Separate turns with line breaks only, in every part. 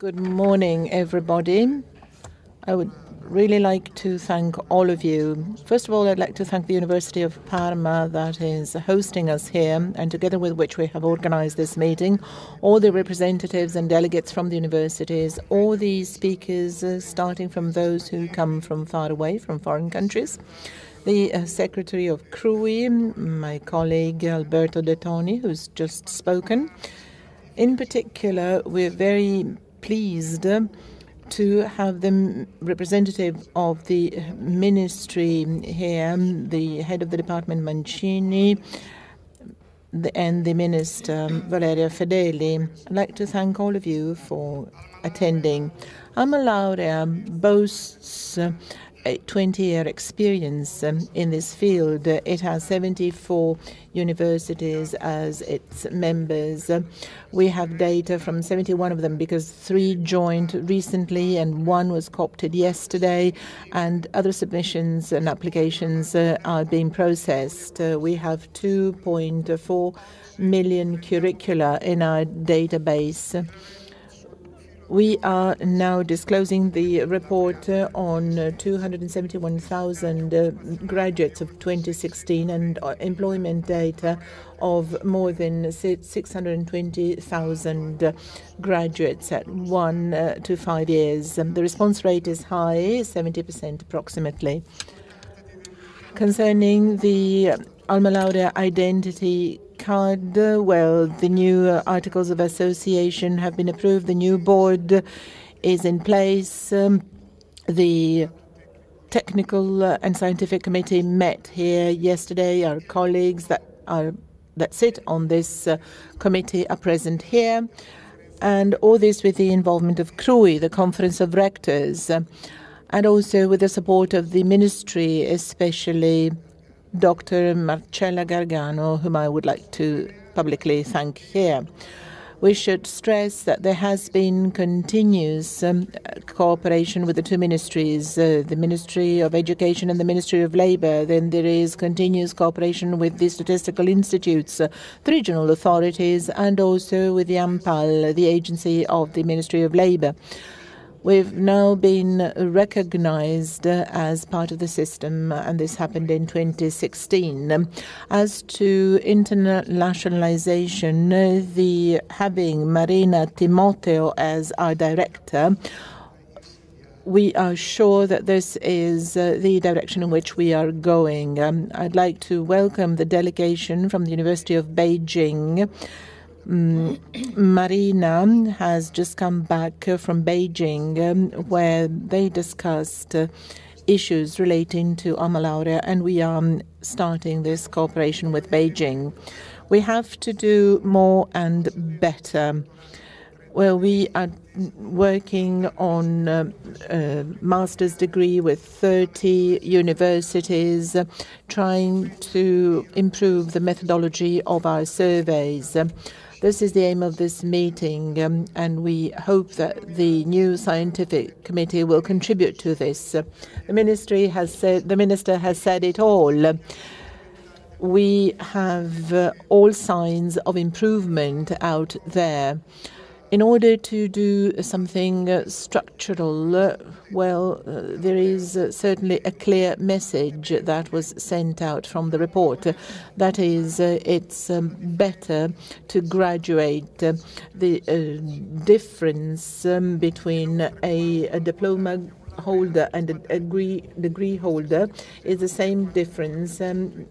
Good morning, everybody. I would really like to thank all of you. First of all, I'd like to thank the University of Parma that is hosting us here, and together with which we have organized this meeting, all the representatives and delegates from the universities, all the speakers, starting from those who come from far away, from foreign countries, the Secretary of CRUI, my colleague Alberto De Toni, who's just spoken. In particular, we're very pleased to have the representative of the ministry here, the head of the department Mancini, and the minister Valeria Fedeli. I'd like to thank all of you for attending. AlmaLaurea boasts a 20-year experience in this field. It has 74 universities as its members. We have data from 71 of them because 3 joined recently and 1 was co-opted yesterday, and other submissions and applications are being processed. We have 2.4 million curricula in our database. We are now disclosing the report on 271,000 graduates of 2016 and employment data of more than 620,000 graduates at 1 to 5 years. The response rate is high, 70% approximately. Concerning the AlmaLaurea identity card, well, the new articles of association have been approved. The new board is in place. The technical and scientific committee met here yesterday. Our colleagues that sit on this committee are present here, and all this with the involvement of CRUI, the Conference of Rectors, and also with the support of the ministry, especially Dr. Marcella Gargano, whom I would like to publicly thank here. We should stress that there has been continuous cooperation with the 2 ministries, the Ministry of Education and the Ministry of Labour. Then there is continuous cooperation with the statistical institutes, the regional authorities, and also with the AMPAL, the agency of the Ministry of Labour. We've now been recognized as part of the system, and this happened in 2016. As to internationalization, having Marina Timoteo as our director, we are sure that this is the direction in which we are going. I'd like to welcome the delegation from the University of Beijing. Marina has just come back from Beijing, where they discussed issues relating to AlmaLaurea, and we are starting this cooperation with Beijing. We have to do more and better. Well, we are working on a master's degree with 30 universities, trying to improve the methodology of our surveys. This is the aim of this meeting, and we hope that the new scientific committee will contribute to this. The minister has said it all. We have all signs of improvement out there. In order to do something structural, there is certainly a clear message that was sent out from the report. That is, it's better to graduate. The difference between a diploma holder and a degree holder is the same difference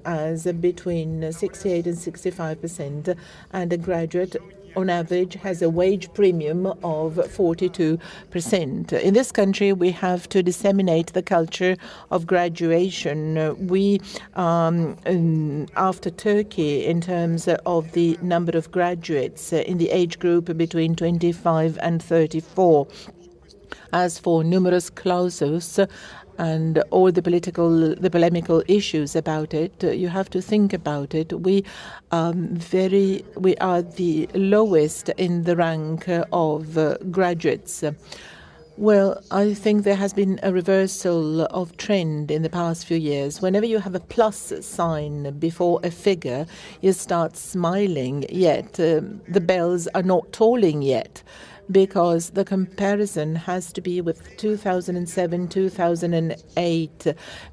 as between 68 and 65%, and a graduate on average has a wage premium of 42%. In this country, we have to disseminate the culture of graduation. We, after Turkey, in terms of the number of graduates in the age group between 25 and 34. As for numerus clausus and all the polemical issues about it, you have to think about it. We are the lowest in the rank of graduates. Well, I think there has been a reversal of trend in the past few years. Whenever you have a plus sign before a figure, you start smiling, yet the bells are not tolling yet. because the comparison has to be with 2007, 2008,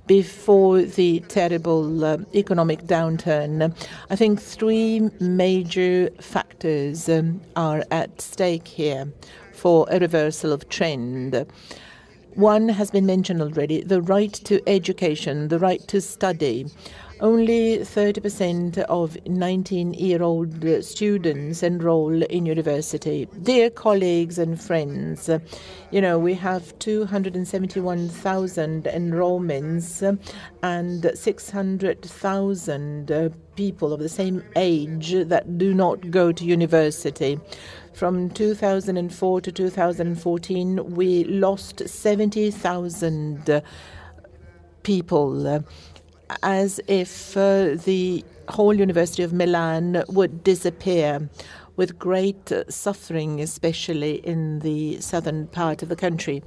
before the terrible economic downturn. I think three major factors are at stake here for a reversal of trend. One has been mentioned already, the right to education, the right to study. Only 30% of 19-year-old students enroll in university. Dear colleagues and friends, we have 271,000 enrollments and 600,000 people of the same age that do not go to university. From 2004 to 2014, we lost 70,000 people, as if the whole University of Milan would disappear, with great suffering, especially in the southern part of the country.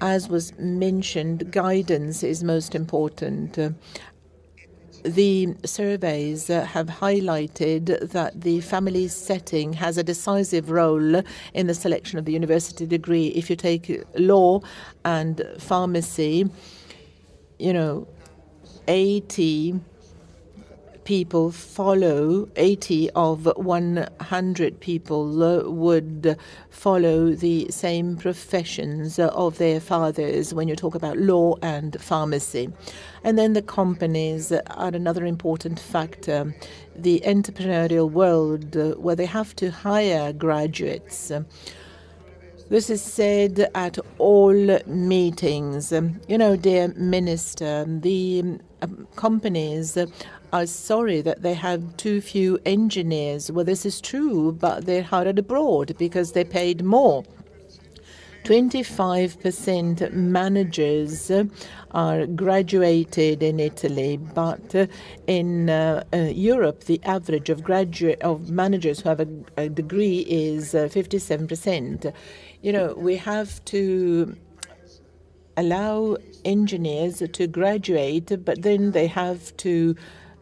As was mentioned, guidance is most important. The surveys have highlighted that the family setting has a decisive role in the selection of the university degree. If you take law and pharmacy, 80 people follow, 80 of 100 people would follow the same professions of their fathers when you talk about law and pharmacy. And then the companies are another important factor. The entrepreneurial world, where they have to hire graduates. This is said at all meetings. Dear Minister, the companies are sorry that they have too few engineers. Well, this is true, but they're hired abroad because they paid more. 25% managers are graduated in Italy, but in Europe, the average of managers who have a degree is 57%. We have to allow engineers to graduate, but then they have to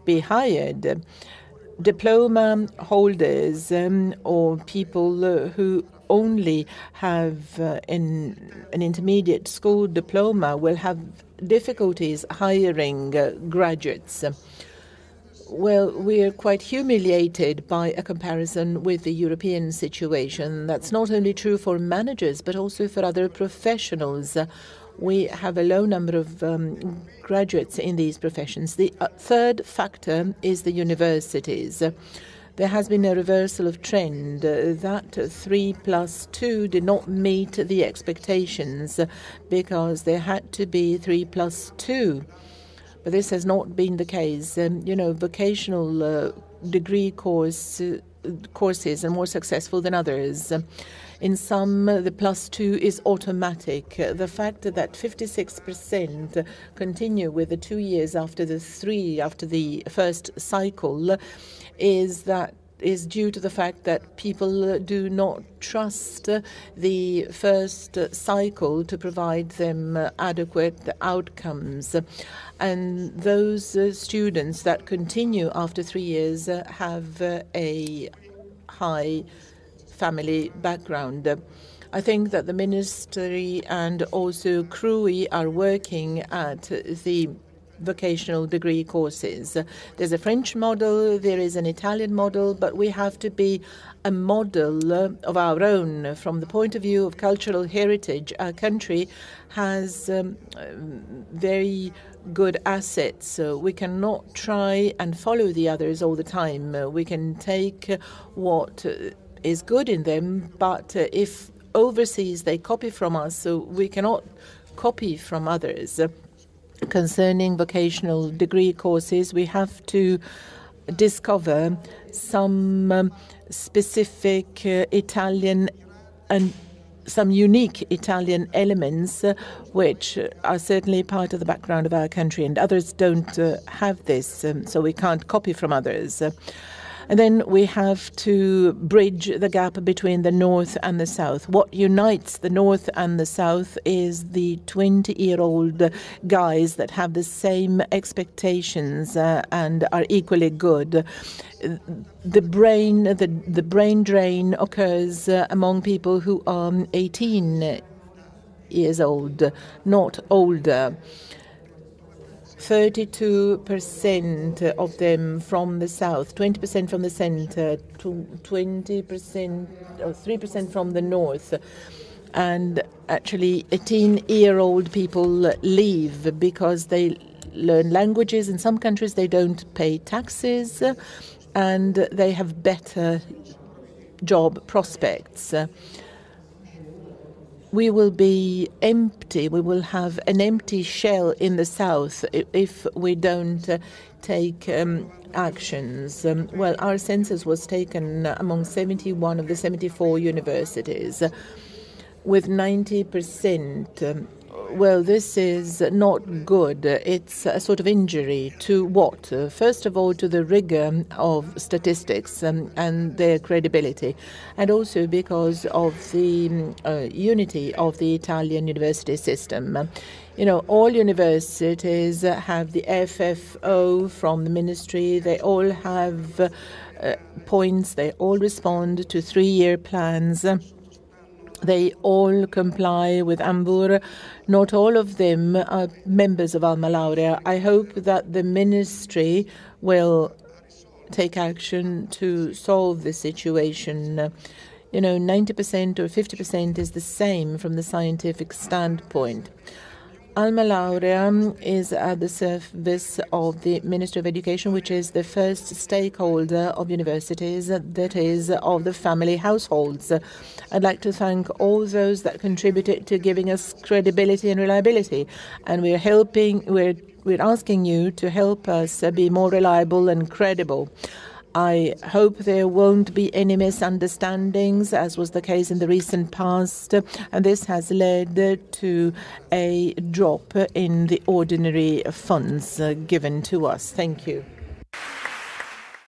be hired. Diploma holders or people who only have an intermediate school diploma will have difficulties hiring graduates. Well, we're quite humiliated by a comparison with the European situation. That's not only true for managers, but also for other professionals. We have a low number of graduates in these professions. The third factor is the universities. There has been a reversal of trend that 3+2 did not meet the expectations because there had to be 3+2. But this has not been the case. Vocational degree courses are more successful than others. In some, the +2 is automatic. The fact that 56% continue with the 2 years after the first cycle is due to the fact that people do not trust the first cycle to provide them adequate outcomes. And those students that continue after 3 years have a high family background. I think that the ministry and also CRUI are working at the vocational degree courses. There's a French model, there is an Italian model, but we have to be a model of our own. From the point of view of cultural heritage, our country has very good assets. So we cannot try and follow the others all the time. We can take what is good in them, but if overseas they copy from us, so we cannot copy from others. Concerning vocational degree courses, we have to discover some specific Italian and some unique Italian elements which are certainly part of the background of our country, and others don't have this, so we can't copy from others. And then we have to bridge the gap between the North and the South. What unites the North and the South is the 20-year-old guys that have the same expectations and are equally good. The brain drain occurs among people who are 18 years old, not older. 32% of them from the south, 20% from the center, 20% or 3% from the north. And actually 18-year-old people leave because they learn languages. In some countries they don't pay taxes and they have better job prospects. We will be empty. We will have an empty shell in the south if we don't take actions. Well, our census was taken among 71 of the 74 universities with 90%. Well, this is not good. It's a sort of injury to what? First of all, to the rigor of statistics and their credibility, and also because of the unity of the Italian university system. You know, all universities have the FFO from the ministry. They all have points. They all respond to 3-year plans. They all comply with AMBUR. Not all of them are members of AlmaLaurea. I hope that the ministry will take action to solve the situation. You know, 90% or 50% is the same from the scientific standpoint. AlmaLaurea is at the service of the Ministry of Education, which is the first stakeholder of universities, that is, of the family households. I'd like to thank all those that contributed to giving us credibility and reliability. And we're asking you to help us be more reliable and credible. I hope there won't be any misunderstandings, as was the case in the recent past, and this has led to a drop in the ordinary funds given to us. Thank you.